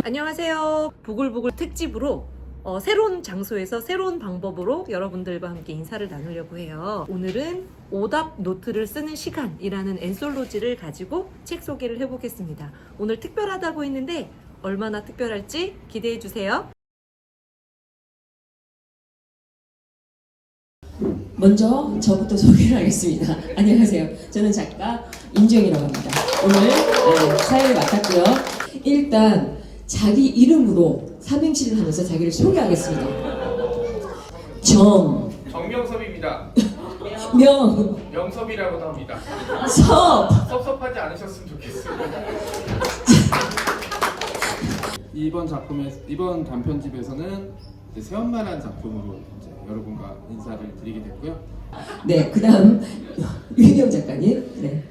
안녕하세요. 부글부글 특집으로 새로운 장소에서 새로운 방법으로 여러분들과 함께 인사를 나누려고 해요. 오늘은 오답 노트를 쓰는 시간이라는 엔솔로지를 가지고 책 소개를 해보겠습니다. 오늘 특별하다고 했는데 얼마나 특별할지 기대해 주세요. 먼저 저부터 소개를 하겠습니다. 안녕하세요. 저는 작가 임지영이라고 합니다. 오늘 사회를 맡았고요. 일단 자기 이름으로 삼행시를 하면서 자기를 소개하겠습니다. 정명섭입니다. 명섭이라고도 합니다. 섭섭하지 않으셨으면 좋겠습니다. 이번 단편집에서는 이제 새엄마라는 작품으로 이제 여러분과 인사를 드리게 됐고요. 네, 그다음 유희경 작가님. 네.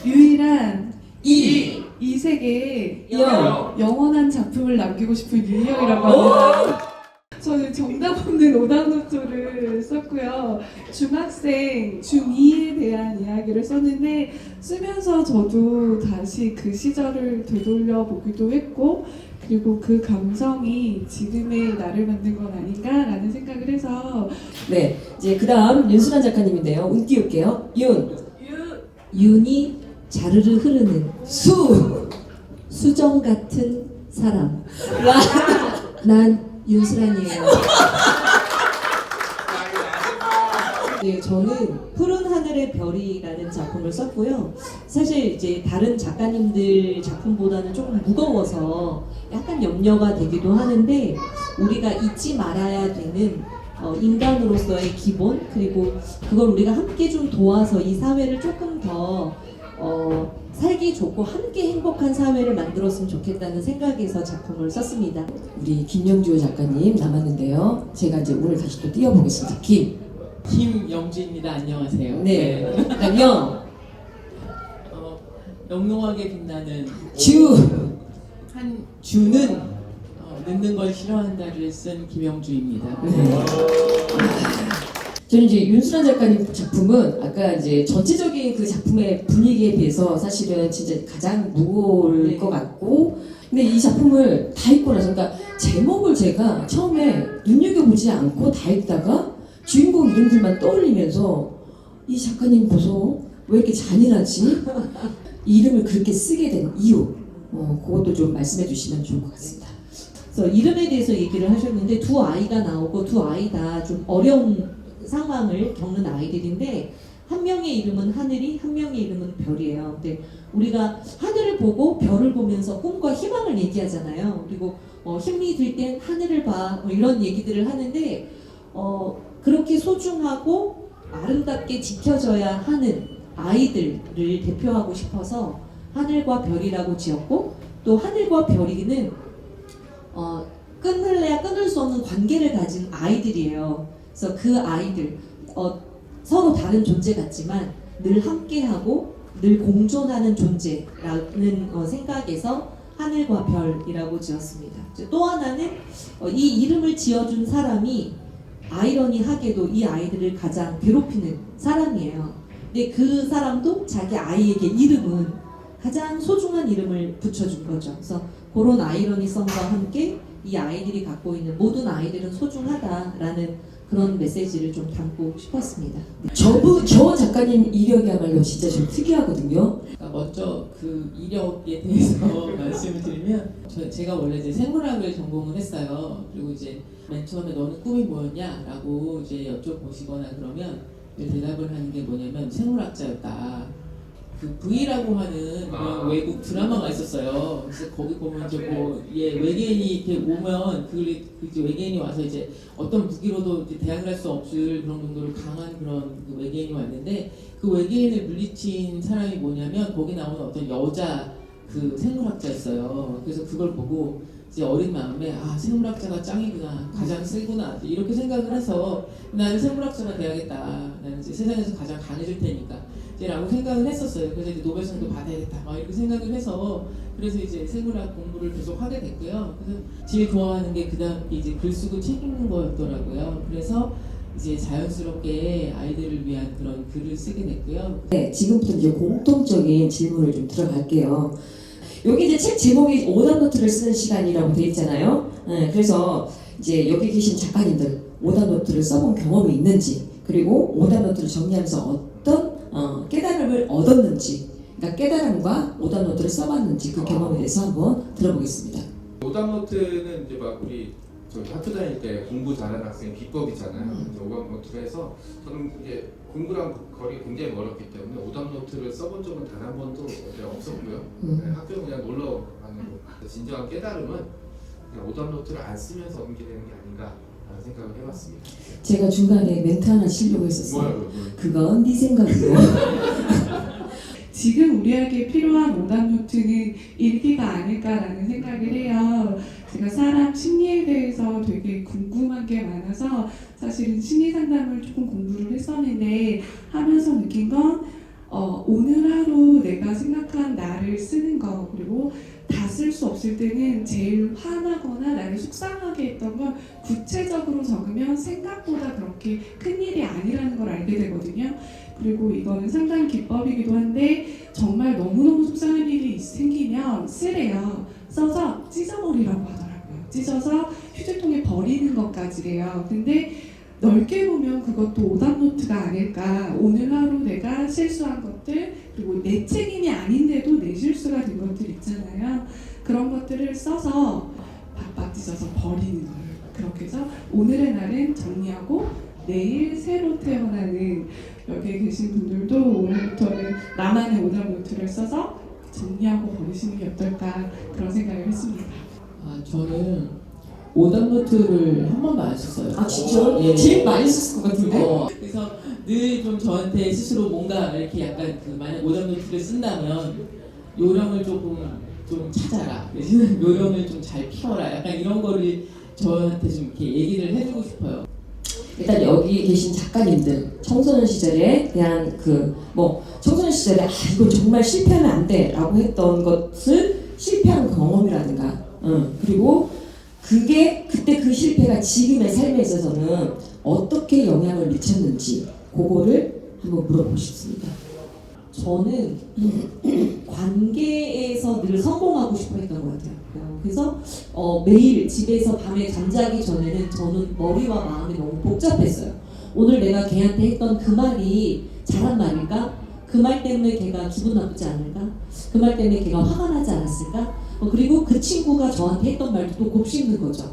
유일한 이 이 세계에 영. 영원한 작품을 남기고 싶은 유희영이라고 합니다. 저는 정답 없는 오답노트를 썼고요. 중학생, 중2에 대한 이야기를 썼는데 쓰면서 저도 다시 그 시절을 되돌려 보기도 했고 그리고 그 감성이 지금의 나를 만든 건 아닌가라는 생각을 해서 네, 이제 그다음 윤수란 작가님인데요. 운 띄울게요. 윤이 자르르 흐르는 수정 같은 사람. 난 윤수란이에요. 네, 저는 푸른 하늘의 별이라는 작품을 썼고요. 사실 이제 다른 작가님들 작품보다는 조금 무거워서 약간 염려가 되기도 하는데 우리가 잊지 말아야 되는 인간으로서의 기본 그리고 그걸 우리가 함께 좀 도와서 이 사회를 조금 더 살기 좋고 함께 행복한 사회를 만들었으면 좋겠다는 생각에서 작품을 썼습니다. 우리 김영주 작가님 남았는데요. 제가 이제 오늘 다시 또 띄워보겠습니다. 김영주입니다. 안녕하세요. 네. 그다음요. 영롱하게 빛나는 주는 늦는 걸 싫어한다를 쓴 김영주입니다. 저는 이제 윤수란 작가님 작품은 아까 이제 전체적인 그 작품의 분위기에 비해서 사실은 진짜 가장 무거울 것 같고 근데 이 작품을 다 읽고 나서 그러니까 제목을 제가 처음에 눈여겨보지 않고 다 읽다가 주인공 이름들만 떠올리면서 이 작가님 보소 왜 이렇게 잔인하지? 이 이름을 그렇게 쓰게 된 이유 그것도 좀 말씀해 주시면 좋을 것 같습니다. 그래서 이름에 대해서 얘기를 하셨는데 두 아이가 나오고 두 아이 다 좀 어려운 상황을 겪는 아이들인데 한 명의 이름은 하늘이 한 명의 이름은 별이에요. 근데 우리가 하늘을 보고 별을 보면서 꿈과 희망을 얘기하잖아요. 그리고 힘이 들 땐 하늘을 봐 이런 얘기들을 하는데 그렇게 소중하고 아름답게 지켜져야 하는 아이들을 대표하고 싶어서 하늘과 별이라고 지었고 또 하늘과 별이는 끊을래야 끊을 수 없는 관계를 가진 아이들이에요. 그래서 그 아이들 서로 다른 존재 같지만 늘 함께하고 늘 공존하는 존재라는 생각에서 하늘과 별이라고 지었습니다. 또 하나는 이 이름을 지어준 사람이 아이러니하게도 이 아이들을 가장 괴롭히는 사람이에요. 근데 그 사람도 자기 아이에게 이름은 가장 소중한 이름을 붙여준 거죠. 그래서 그런 아이러니성과 함께 이 아이들이 갖고 있는 모든 아이들은 소중하다라는 그런 메시지를 좀 담고 싶었습니다. 저 작가님 이력이야말로 진짜 좀 특이하거든요. 먼저 그 이력에 대해서 말씀을 드리면 제가 원래 이제 생물학을 전공을 했어요. 그리고 이제 맨 처음에 너는 꿈이 뭐였냐라고 이제 여쭤보시거나 그러면 대답을 하는 게 뭐냐면 생물학자였다. 그 V라고 하는 그런 외국 드라마가 있었어요. 그래서 거기 보면 이제 외계인이 이렇게 오면 그 이제 외계인이 와서 이제 어떤 무기로도 이제 대항을 할 수 없을 그런 정도로 강한 그런 그 외계인이 왔는데 그 외계인을 물리친 사람이 뭐냐면 거기 나오는 어떤 여자 그 생물학자였어요. 그래서 그걸 보고 이제 어린 마음에 생물학자가 짱이구나, 가장 세구나 이렇게 생각을 해서 나는 생물학자가 돼야겠다. 나는 이제 세상에서 가장 강해질 테니까. 라고 생각을 했었어요. 그래서 이제 노벨상도 받아야겠다 막 이렇게 생각을 해서 그래서 이제 생물학 공부를 계속 하게 됐고요. 그래서 제일 좋아하는 게 그다음 이제 글 쓰고 책 읽는 거였더라고요. 그래서 이제 자연스럽게 아이들을 위한 그런 글을 쓰게 됐고요. 네, 지금부터 이제 공통적인 질문을 좀 들어갈게요. 여기 이제 책 제목이 오답노트를 쓰는 시간이라고 되어 있잖아요. 네, 그래서 이제 여기 계신 작가님들 오답노트를 써본 경험이 있는지, 그리고 오답노트를 정리하면서 어떤 깨달음을 얻었는지, 그러니까 깨달음과 오답노트를 써봤는지 그 경험에 대해서 한번 들어보겠습니다. 오답노트는 이제 막 우리 저희 학교 다닐 때 공부 잘하는 학생 비법이잖아요. 오답노트를 해서 저는 이제 공부랑 거리가 굉장히 멀었기 때문에 오답노트를 써본 적은 단 한 번도 없었고요. 네, 학교 그냥 놀러 가는 거. 진정한 깨달음은 그냥 오답노트를 안 쓰면서 얻게 되는 게 아닌가라는 생각을 해봤습니다. 제가 중간에 멘트 하나 치려고 했었어요. 뭐야? 그건 네 생각이고. 지금 우리에게 필요한 오답노트는 일기가 아닐까라는 생각을 해요. 제가 사람 심리에 대해서 되게 궁금한 게 많아서 사실은 심리 상담을 조금 공부를 했었는데 하면서 느낀 건 오늘 하루 내가 생각한 나를 쓰는 거, 그리고 다 쓸 수 없을 때는 제일 화나거나 나를 속상하게 했던 건 구체적으로 적으면 생각보다 그렇게 큰 일이 아니라는 걸 알게 되거든요. 그리고 이거는 상당히 기법이기도 한데 정말 너무너무 속상한 일이 생기면 쓰래요. 써서 찢어버리라고 하더라고요. 찢어서 휴지통에 버리는 것까지래요. 근데 넓게 보면 그것도 오답노트가 아닐까. 오늘 하루 내가 실수한 것들, 그리고 내 책임이 아닌데도 내 실수가 된 것들 있잖아요. 그런 것들을 써서 박박 찢어서 버리는 거예요. 그렇게 해서 오늘의 날은 정리하고 내일 새로 태어나는, 여기에 계신 분들도 오늘부터는 나만의 오답노트를 써서 정리하고 버리시는 게 어떨까, 그런 생각을 했습니다. 저는 오답노트를 한 번도 안 썼어요. 아 진짜? 예. 제일 많이 썼을 것 같은데? 그래서 늘 좀 저한테 스스로 뭔가 이렇게 약간 만약 오답노트를 쓴다면 요령을 조금 좀 찾아라. 대신에 요령을 좀 잘 피워라. 약간 이런 거를 저한테 좀 이렇게 얘기를 해주고 싶어요. 일단 여기 계신 작가님들 청소년 시절에 대한 청소년 시절에 이거 정말 실패하면 안 돼라고 했던 것을 실패한 경험이라든가, 그리고 그게 그때 그 실패가 지금의 삶에 있어서는 어떻게 영향을 미쳤는지 그거를 한번 물어보고 싶습니다. 저는 관계에서 늘 성공하고 싶어 했던 것 같아요. 그래서 매일 집에서 밤에 잠자기 전에는 저는 머리와 마음이 너무 복잡했어요. 오늘 내가 걔한테 했던 그 말이 잘한 말일까? 그 말 때문에 걔가 기분 나쁘지 않을까? 그 말 때문에 걔가 화가 나지 않았을까? 그리고 그 친구가 저한테 했던 말도 또 곱씹는 거죠.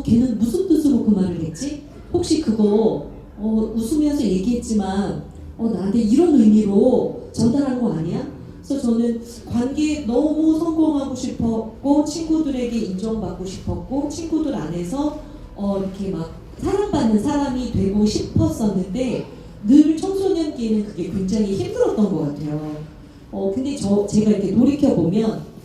걔는 무슨 뜻으로 그 말을 했지? 혹시 그거 웃으면서 얘기했지만 나한테 이런 의미로 전달한 거 아니야? 그래서 저는 관계에 너무 성공하고 싶었고 친구들에게 인정받고 싶었고 친구들 안에서 이렇게 막 사랑받는 사람이 되고 싶었었는데 늘 청소년기에는 그게 굉장히 힘들었던 것 같아요. 근데 제가 이렇게 돌이켜보면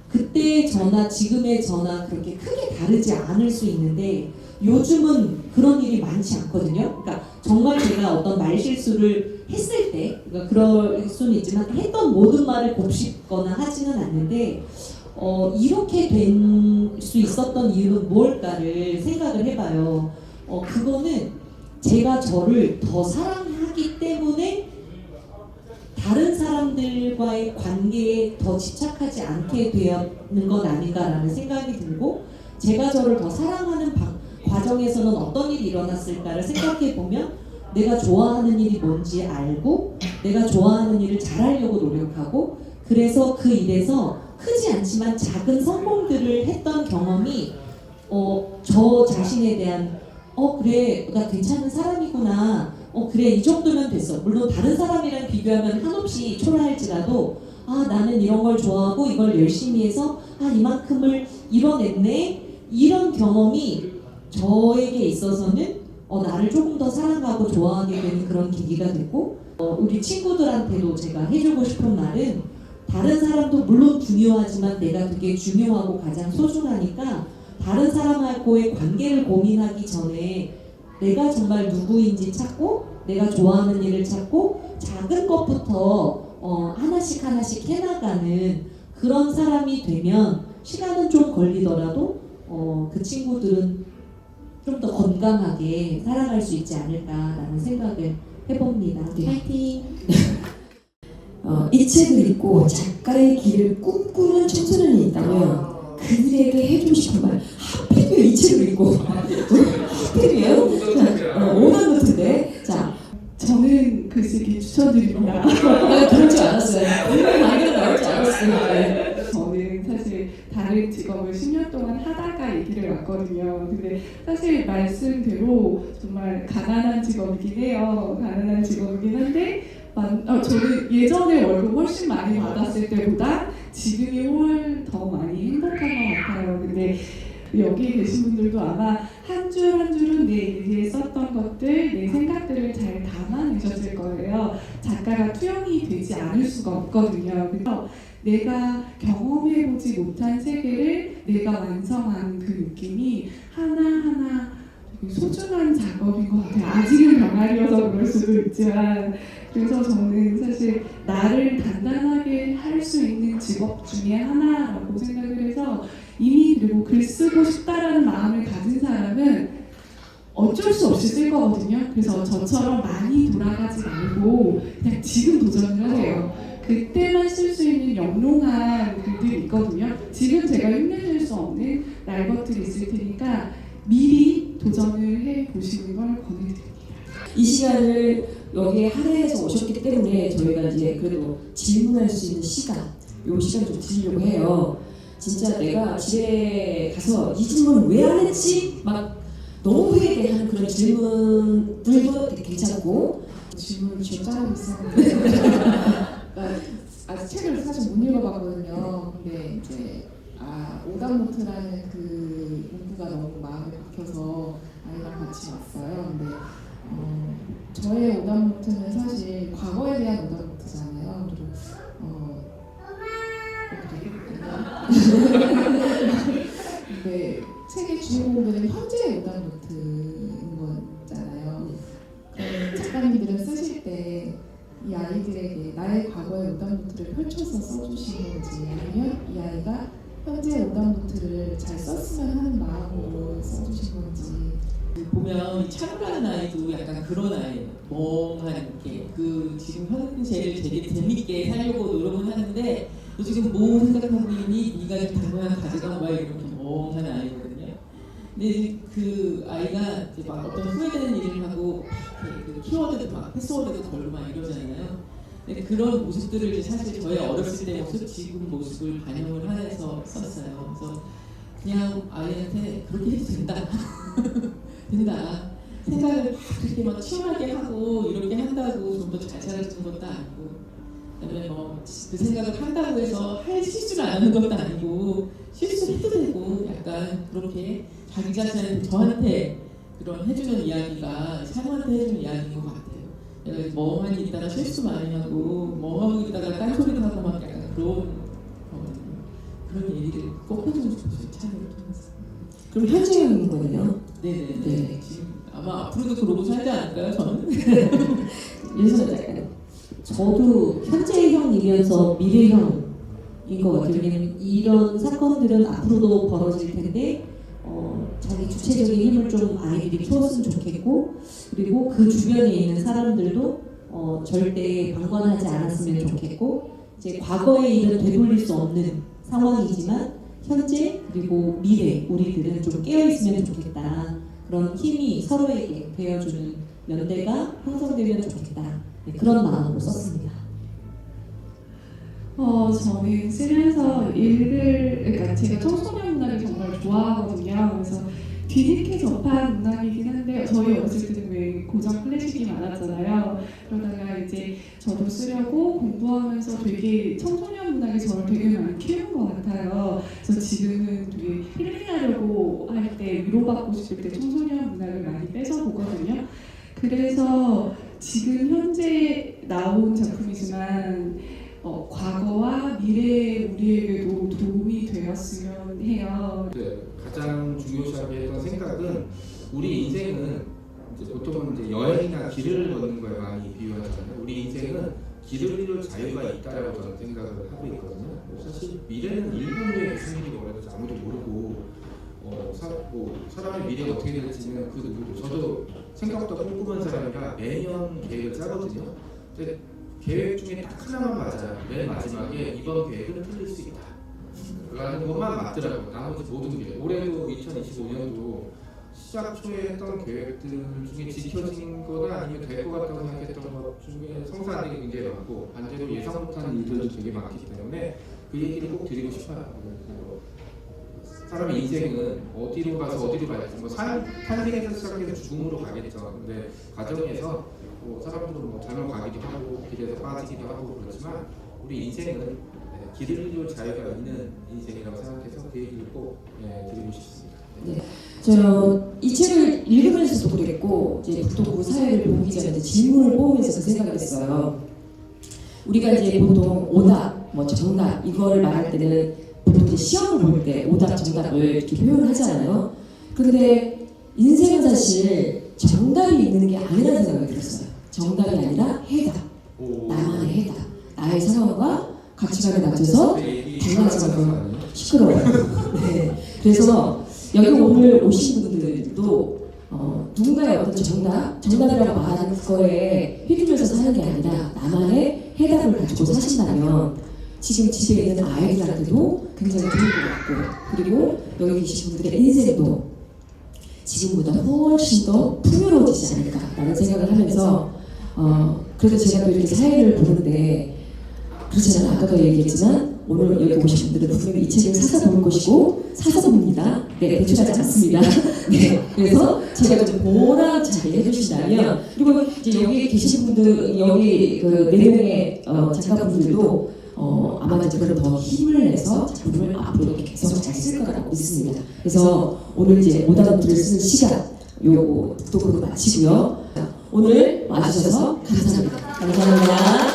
그때의 저나 지금의 저나 그렇게 크게 다르지 않을 수 있는데 요즘은 그런 일이 많지 않거든요. 그러니까 정말 제가 어떤 말실수를 했을 때, 그러니까 그럴 수는 있지만 했던 모든 말을 곱씹거나 하지는 않는데 이렇게 된 수 있었던 이유는 뭘까를 생각을 해봐요. 그거는 제가 저를 더 사랑하기 때문에 다른 사람들과의 관계에 더 집착하지 않게 되는 것 아닌가라는 생각이 들고, 제가 저를 더 사랑하는 과정에서는 어떤 일이 일어났을까를 생각해 보면 내가 좋아하는 일이 뭔지 알고 내가 좋아하는 일을 잘하려고 노력하고, 그래서 그 일에서 크지 않지만 작은 성공들을 했던 경험이 저 자신에 대한 그래 나 괜찮은 사람이구나, 그래 이 정도면 됐어. 물론 다른 사람이랑 비교하면 한없이 초라할지라도 나는 이런 걸 좋아하고 이걸 열심히 해서 이만큼을 이뤄냈네, 이런 경험이 저에게 있어서는 나를 조금 더 사랑하고 좋아하게 되는 그런 계기가 됐고, 우리 친구들한테도 제가 해주고 싶은 말은 다른 사람도 물론 중요하지만 내가 되게 중요하고 가장 소중하니까 다른 사람하고의 관계를 고민하기 전에 내가 정말 누구인지 찾고 내가 좋아하는 일을 찾고 작은 것부터 하나씩 하나씩 해나가는 그런 사람이 되면 시간은 좀 걸리더라도 그 친구들은 좀 더 건강하게 살아갈 수 있지 않을까라는 생각을 해봅니다. 네. 파이팅! 이 책을 읽고 작가의 길을 꿈꾸는 청소년이 있다면 그들에게 해주고 싶은 말 하필이면 이 책을 읽고 하필이에요? 오답노트인데 자 저는 그 시기 추천드립니다. 그럴 줄 알았어요. 분명히 만들어 나올 줄 알았어요. 네. 저는 사실 다른 직업을 10년 동안 하다가 이 길을 왔거든요. 근데 사실 말씀대로 정말 가난한 직업이긴 해요. 가난한 직업이긴 한데 저는 예전에 월급 훨씬 많이 받았을 때보다 지금이 훨 더 많이 행복한 것 같아요. 근데 여기 계신 분들도 아마 한 줄 한 줄은 내 일기에 썼던 것들, 내 생각들을 잘 담아내셨을 거예요. 작가가 투영이 되지 않을 수가 없거든요. 그래서 내가 경험해보지 못한 세계를 내가 완성한 그 느낌이 하나하나 되게 소중한 작업인 것 같아요. 아직은 병아리여서 그럴 수도 있지만 그래서 저는 사실 나를 단단하게 할 수 있는 직업 중에 하나라고 생각을 해서 이미 그리고 글 쓰고 싶다라는 마음을 가진 사람은 어쩔 수 없이 쓸 거거든요. 그래서 저처럼 많이 돌아가지 말고 그냥 지금 도전을 하세요. 그때만 쓸 수 있는 영롱한 글들이 있거든요. 지금 제가 흉내낼 수 없는 날 것들이 있을 테니까 미리 도전을 해보시는 걸 권해드립니다. 이 시간을 여기에 할애해서 오셨기 때문에 저희가 이제 그래도 질문할 수 있는 시간, 요 시간 좀 드리려고 해요. 진짜 내가 집에 가서 이 질문을 왜 안 했지? 막 너무 후회되는 그런 질문들도 되게 괜찮고 질문을 쥐어 짜고 있었는데 아직 책을 사실 못 읽어봤거든요. 근데 이제 오답노트라는 그 문구가 너무 마음에 박혀서 아이랑 같이 왔어요. 근데 저의 오답노트는 사실 과거에 대한 오답노트잖아요. 그리고 근데 책의 주인공들은 현재의 오답노트인 거잖아요. 작가님들은 쓰실 때 이 아이들에게 나의 과거의 오답노트를 펼쳐서 써주신 건지 아니면 이 아이가 현재의 오답노트를 잘 썼으면 하는 마음으로 써주신 건지 보면 찬우라는 아이도 약간 그런 아이예요. 멍한 게 그 지금 현재를 되게 재밌게 살려고 노력은 하는데 너 지금 뭐 생각하고 있니? 네가 지금 당분간 가져가 봐 이렇게 멍한 아이거든요. 근데 그 아이가 이제 막 어떤 후회되는 일을 하고 그 키워드도 막 패스워드도 걸고 막 이러잖아요. 근데 그런 모습들을 이제 사실 저의 어렸을 때 모습, 지금 모습을 반영을 해서 썼어요. 그래서 그냥 아이한테 그렇게 해도 된다. 된다. 생각을 그렇게 막 치열하게 하고 이렇게 한다고 좀 더 잘 살아주는 것도 아니고 그다음에 뭐 그 생각을 한다고 해서 할 실수를 안 하는 것도 아니고 실수해도 되고 약간 그렇게 자기 자신한테 저한테 그런 해주는 이야기가 사람한테 해주는 이야기인 것 같아요. 내가 멍하니 있다가 실수 많이 하고 멍하고 있다가 딴소리를 하고 막 약간 그런 얘기를 꼭 해주고 싶어요. 차를 통해서. 그럼 현재형인 거군요. 네네네. 네. 지금 아마 앞으로도 그러고 살지 않을까요? 저는? 윤선 작가님. 저도 현재형이면서 미래형인 것 같아요. 왜냐면 이런 사건들은 앞으로도 벌어질 텐데 자기 주체적인 힘을 좀 아이들이 키웠으면 좋겠고 그리고 그 주변에 있는 사람들도 절대 방관하지 않았으면 좋겠고 이제 과거의 일은 되돌릴 수 없는 상황이지만 현재 그리고 미래 우리들은 좀 깨어있으면 좋겠다. 그런 힘이 서로에게 되어주는 연대가 형성되면 좋겠다. 네, 그런 마음으로 썼습니다. 저는 쓰면서 그러니까 제가 청소년 문학을 정말 좋아하거든요. 그래서 뒤늦게 접한 문학이긴 한데 저희 어렸을 때는 왜 고전 클래식이 많았잖아요. 그러다가 이제 저도 쓰려고 공부하면서 되게 청소년 문학이 저를 되게 많이 키운 것 같아요. 그래서 지금은 되게 힐링하려고 할 때 위로받고 싶을 때 청소년 문학을 많이 뺏어 보거든요. 그래서 지금 현재 나온 작품이지만 과거와 미래의 우리에게도 도움이 되었으면 해요. 네, 가장 중요시하게 했던 생각은 우리 인생은 이제 보통은 이제 여행이나 길을 걷는 거에 많이 비유하잖아요. 우리 인생은 길을 잃을 자유가 있다라고 저는 생각을 하고 있거든요. 사실 미래는 1분 후에 무슨 일이 벌어질지 아무도 모르고 사람의 미래가 어떻게 될지는 그 누구도 저도 생각보다 꼼꼼한 사람이라 매년 계획을 짜거든요. 근데 계획 중에 딱 하나만 맞아요. 맨 마지막에 이번 계획은 틀릴 수 있다. 그러는 것만 맞더라고요. 나머지 모든 게 올해도 2025년도 시작 초에 했던 계획들 중에 지켜진 거나 아니면 될 것 같다고 생각했던 것 중에 성사한 게 굉장히 많고 반대로 예상 못한 일들도 되게 많기 때문에 그 얘기를 꼭 드리고 싶어요. 사람의 인생은 어디로 가서 어디로 갈지 탄생에서 시작해서 죽음으로 가겠죠. 근데 과정에서 사람들은 잘못 가기도 하고 길에서 빠지기도 하고 그렇지만 우리 인생은 길을 잃을 자유가 있는 인생이라고 생각해서 그 얘기를 꼭 드리고 싶습니다. 저 이 책을 읽으면서도 그랬고 이제 북동부 사회를 보기 전에 질문을 뽑으면서 그 생각을 했어요. 우리가 이제 보통 오답, 뭐 정답 이걸 말할 때는 보통 이제 시험을 볼 때 오답, 정답을 이렇게 표현을 하잖아요. 그런데 인생은 사실 정답이 있는 게 아니라는 생각이 들었어요. 정답이 아니라 해답, 나만의 해답, 나의 상황과 가치관에 맞춰서 달라져서 시끄러워요. 네. 그래서 여기 오늘 오신 분들도 누군가의 어떤 정답이라고 말하는 거에 휘둘려서 사는 게 아니라 나만의 해답을 가지고 사신다면 지금 집에 있는 아이들한테도 굉장히 좋을 것 같고 그리고 여기 계신 분들의 인생도 지금보다 훨씬 더 풍요로워지지 않을까라는 생각을 하면서 그래서 제가 또 이렇게 사회를 보는데 그렇잖아요. 아까도 얘기했지만 오늘 여기 오신 분들은 분명히 이 책을 사서 볼 것이고 사서 봅니다. 네, 배출하지 않습니다. 네, 그래서 제가 좀 보람차게 해주신다면 그리고 이제 여기 계신 분들 여기 그 4명의 작가분들도 아마 이제 그런 더 힘을 내서 작품을 앞으로 이렇게 계속 잘 쓸 거라고 믿습니다. 그래서 오늘 이제 오답노트를 쓰는 시간 요거 또 그거 마치고요. 오늘 와주셔서 감사합니다. 감사합니다.